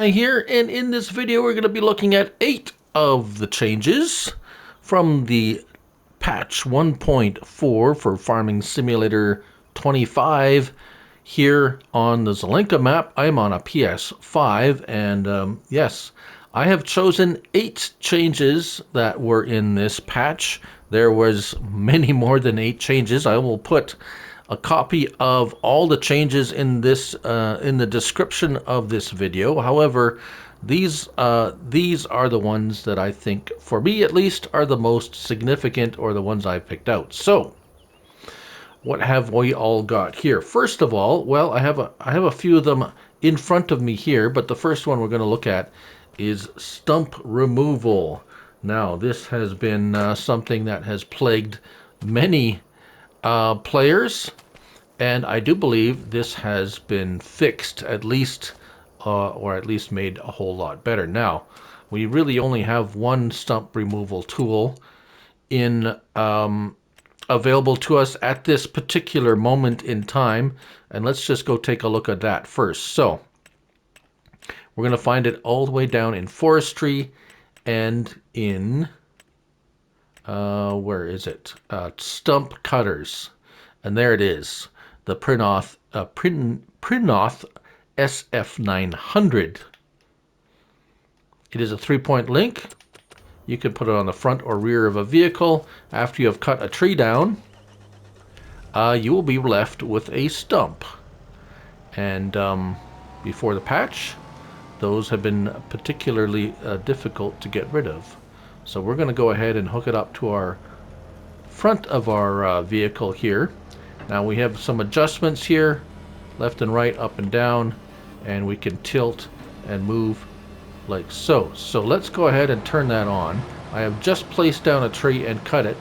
Guy here, and in this video we're going to be looking at 8 of the changes from the patch 1.4 for Farming Simulator 25 here on the Zelenka map. I'm on a PS5, and yes, I have chosen 8 changes that were in this patch. There was many more than 8 changes. I will put a copy of all the changes in this in the description of this video. However, these are the ones that I think, for me at least, are the most significant, or the ones I picked out. So, what have we all got here? First of all, well, I have a few of them in front of me here, but the first one we're going to look at is stump removal. Now, this has been something that has plagued many players, and I do believe this has been fixed, at least, or at least made a whole lot better. Now, we really only have one stump removal tool in available to us at this particular moment in time, and let's just go take a look at that first. So, we're going to find it all the way down in forestry and in where is it? Stump cutters. And there it is. The Prinoth SF900. It is a 3-point link. You can put it on the front or rear of a vehicle. After you have cut a tree down, you will be left with a stump. And before the patch, those have been particularly difficult to get rid of. So we're going to go ahead and hook it up to our front of our vehicle here. Now we have some adjustments here, left and right, up and down, and we can tilt and move like so. So let's go ahead and turn that on. I have just placed down a tree and cut it,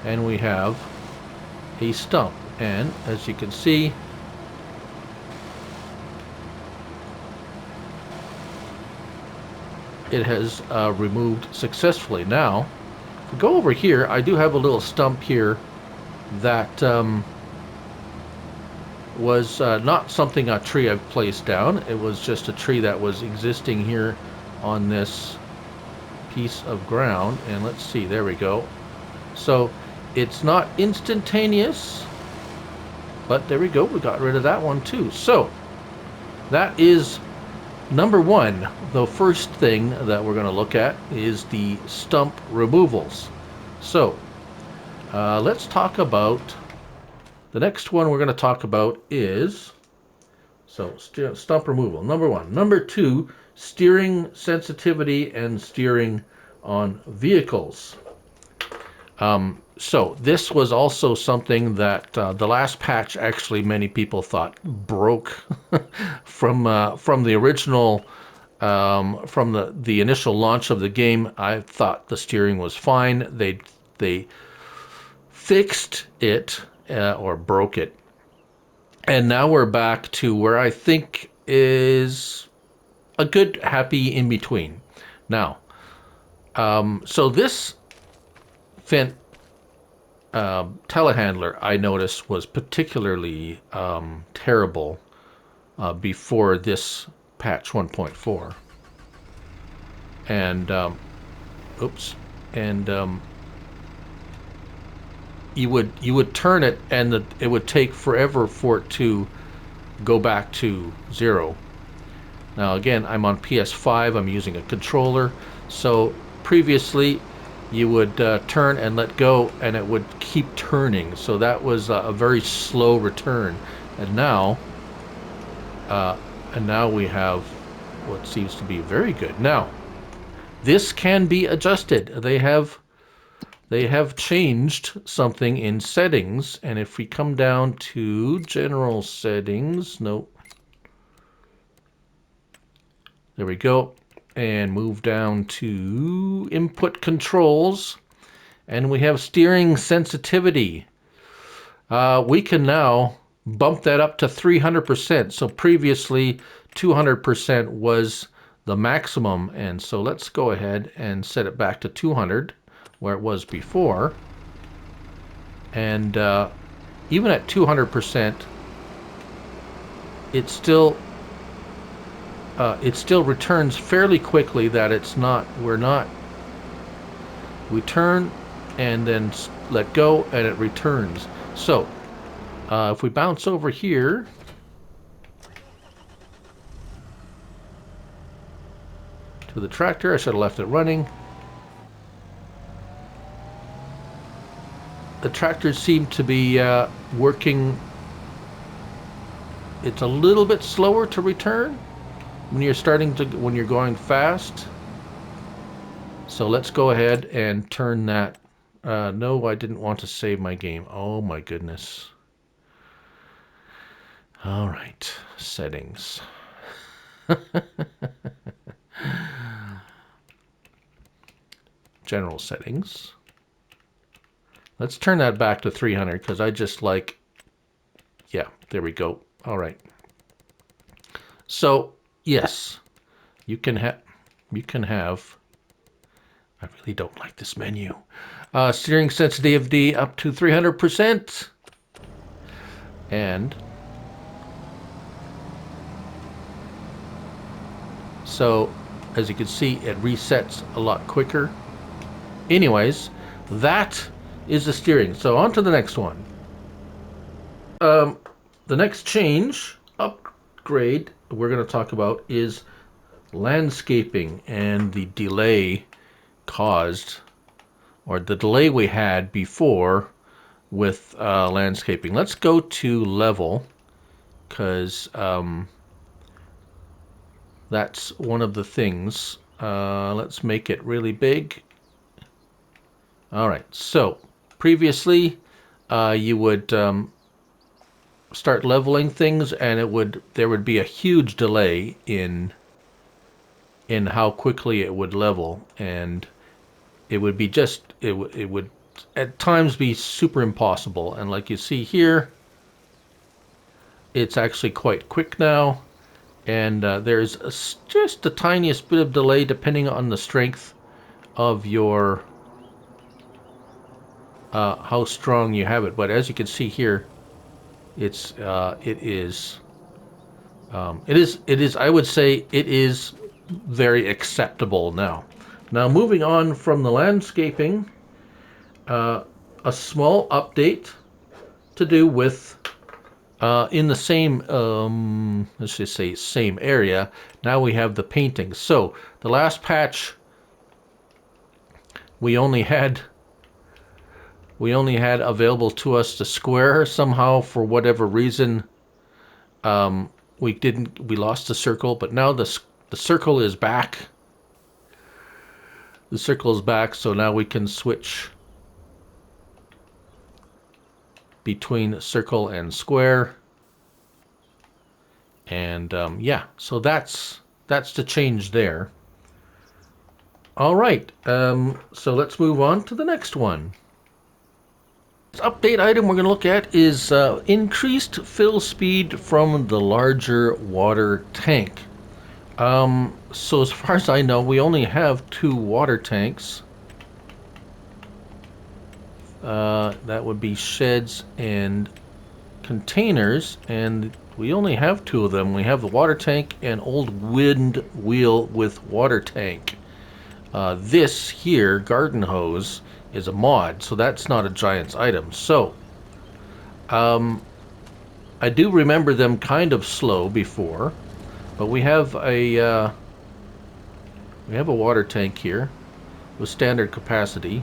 and we have a stump. And as you can see, it has removed successfully. Now, if we go over here, I do have a little stump here that was not something, a tree I've placed down. It was just a tree that was existing here on this piece of ground. And let's see, there we go. So it's not instantaneous, but there we go. We got rid of that one too. So that is number one. The first thing that we're going to look at is the stump removals. So let's talk about the next one. We're going to talk about is stump removal, number one. Number two, steering sensitivity and steering on vehicles. So this was also something that the last patch, actually, many people thought broke from the original, from the initial launch of the game. I thought the steering was fine. They fixed it or broke it, and now we're back to where I think is a good, happy in between. Now, so this Fendt telehandler, I noticed, was particularly terrible before this patch 1.4, and oops, and you would turn it, and it would take forever for it to go back to 0. Now again, I'm on PS5. I'm using a controller, so previously you would turn and let go, and it would keep turning. So that was a very slow return. And now we have what seems to be very good. Now, this can be adjusted. They have changed something in settings, and if we come down to general settings, nope, there we go, and move down to input controls, and we have steering sensitivity. We can now bump that up to 300%. So previously 200% was the maximum, and so let's go ahead and set it back to 200 where it was before. And even at 200%, it still it still returns fairly quickly. That we turn and then let go and it returns. So if we bounce over here to the tractor, I should have left it running. The tractors seem to be working. It's a little bit slower to return when you're going fast. So let's go ahead and turn that. No, I didn't want to save my game. Oh my goodness. All right, settings. General settings. Let's turn that back to 300 because I just like, yeah, there we go. All right. So yes, you can have, I really don't like this menu. Steering sensitivity up to 300%. And so, as you can see, it resets a lot quicker. Anyways, that is the steering. So on to the next one. The next change, upgrade, we're going to talk about is landscaping and the delay caused, or the delay we had before with landscaping. Let's go to level, because that's one of the things. Let's make it really big. All right, so previously you would start leveling things and there would be a huge delay in how quickly it would level, and it would be it would at times be super impossible. And like you see here, it's actually quite quick now, and there's just the tiniest bit of delay depending on the strength of your how strong you have it. But as you can see here, it is I would say it is very acceptable now. Now moving on from the landscaping, a small update to do with in the same let's just say same area. Now we have the painting. So the last patch we only had available to us the square. Somehow, for whatever reason, we lost the circle, but now the circle is back. The circle is back, so now we can switch between circle and square. And yeah, so that's the change there. All right, so let's move on to the next one. This update item we're going to look at is increased fill speed from the larger water tank. So as far as I know, we only have 2 water tanks. That would be sheds and containers, and we only have 2 of them. We have the water tank and old wind wheel with water tank. This here, garden hose, is a mod, so that's not a Giants item. So I do remember them kind of slow before, but we have a water tank here with standard capacity,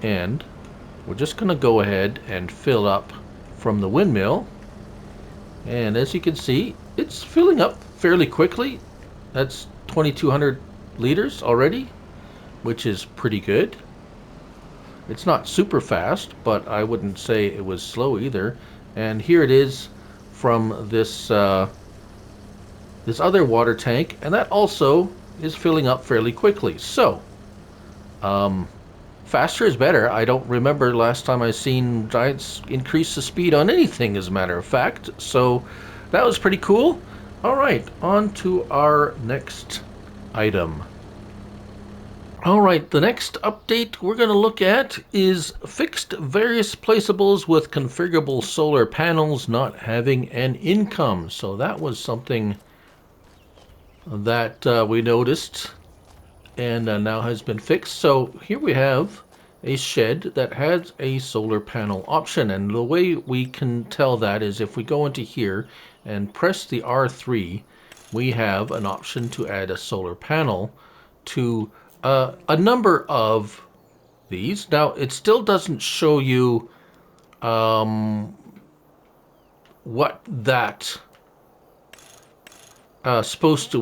and we're just going to go ahead and fill up from the windmill. And as you can see, it's filling up fairly quickly. That's 2,200 liters already, which is pretty good. It's not super fast, but I wouldn't say it was slow either. And here it is from this this other water tank, and that also is filling up fairly quickly. So faster is better. I don't remember last time I seen Giants increase the speed on anything, as a matter of fact. So that was pretty cool. All right, on to our next item. All right, the next update we're going to look at is fixed various placeables with configurable solar panels not having an income. So that was something that we noticed and now has been fixed. So here we have a shed that has a solar panel option, and the way we can tell that is if we go into here and press the R3, we have an option to add a solar panel to a number of these. Now it still doesn't show you what that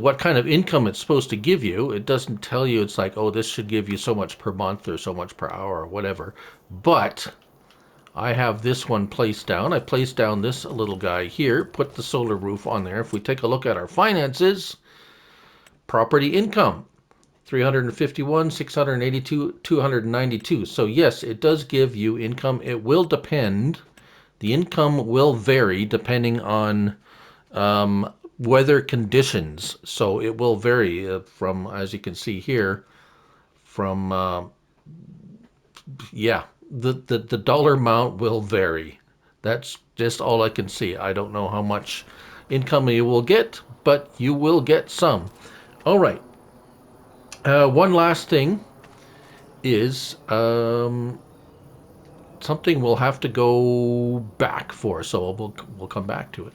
what kind of income it's supposed to give you. It doesn't tell you, it's like, oh, this should give you so much per month or so much per hour or whatever. But I have this one placed down. I placed down this little guy here, put the solar roof on there. If we take a look at our finances, property income, 351, 682, 292. So yes, it does give you income. It will depend. The income will vary depending on weather conditions. So it will vary from, as you can see here, from, yeah, the dollar amount will vary. That's just all I can see. I don't know how much income you will get, but you will get some. All right. One last thing is something we'll have to go back for, so we'll come back to it.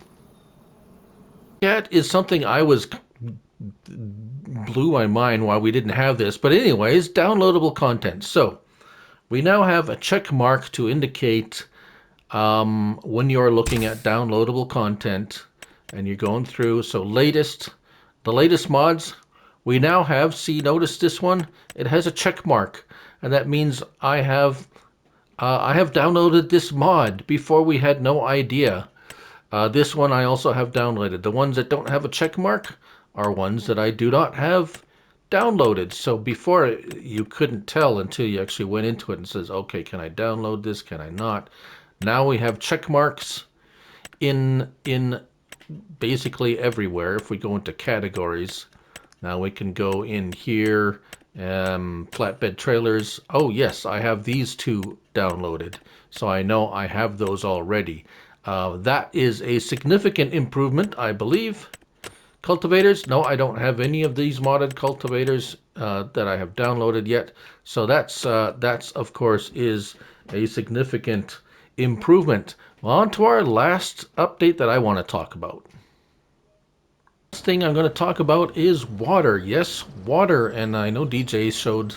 That is something I was blew my mind why we didn't have this, but anyways, downloadable content. So we now have a check mark to indicate when you're looking at downloadable content and you're going through. So the latest mods we now have. See, notice this one, it has a check mark, and that means I have downloaded this mod before we had no idea. This one I also have downloaded. The ones that don't have a check mark are ones that I do not have downloaded. So before, you couldn't tell until you actually went into it and says, okay, can I download this? Can I not? Now we have check marks in basically everywhere. If we go into categories, now we can go in here, flatbed trailers. Oh yes, I have these two downloaded, so I know I have those already. That is a significant improvement, I believe. Cultivators, no, I don't have any of these modded cultivators that I have downloaded yet. So that's of course is a significant improvement. Well, on to our last update that I want to talk about. Last thing I'm going to talk about is water. Yes, water, and I know DJ showed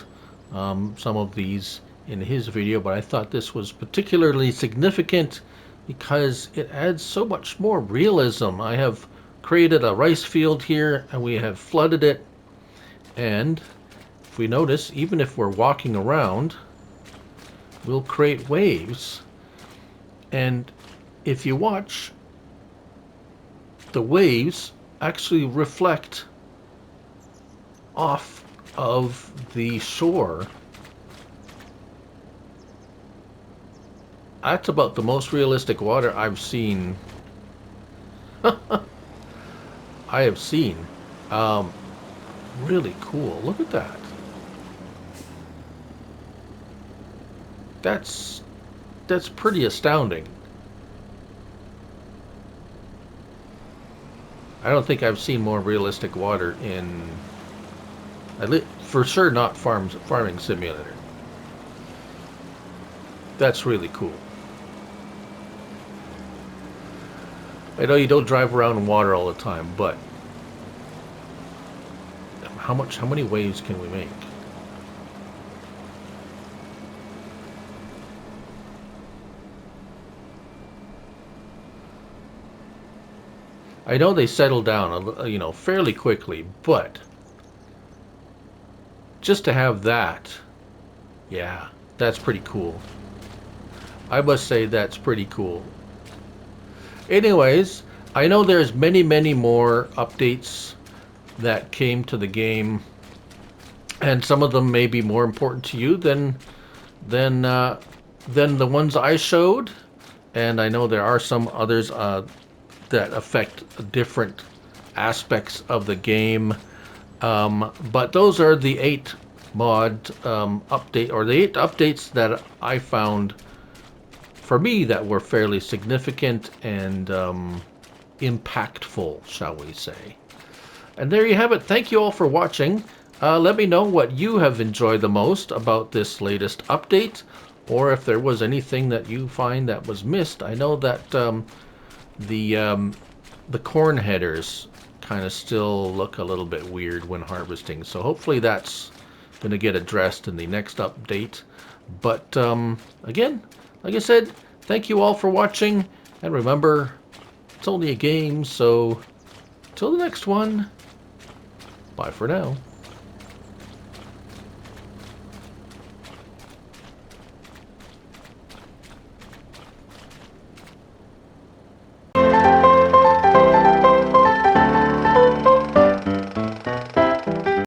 some of these in his video, but I thought this was particularly significant because it adds so much more realism. I have created a rice field here and we have flooded it, and if we notice, even if we're walking around, we'll create waves, and if you watch, the waves actually reflect off of the shore. That's about the most realistic water I've seen. I have seen. Really cool. Look at that. That's pretty astounding. I don't think I've seen more realistic water in, for sure, not farming simulator. That's really cool. I know you don't drive around in water all the time, but how many waves can we make? I know they settle down, you know, fairly quickly, but just to have that, yeah, that's pretty cool. I must say that's pretty cool. Anyways, I know there's many more updates that came to the game, and some of them may be more important to you than the ones I showed, and I know there are some others that affect different aspects of the game, but those are the 8 mod update, or the 8 updates that I found for me that were fairly significant and impactful, shall we say. And there you have it. Thank you all for watching. Let me know what you have enjoyed the most about this latest update, or if there was anything that you find that was missed. I know that the corn headers kind of still look a little bit weird when harvesting, so hopefully that's going to get addressed in the next update. But again, like I said, thank you all for watching, and remember, it's only a game, so till the next one, bye for now.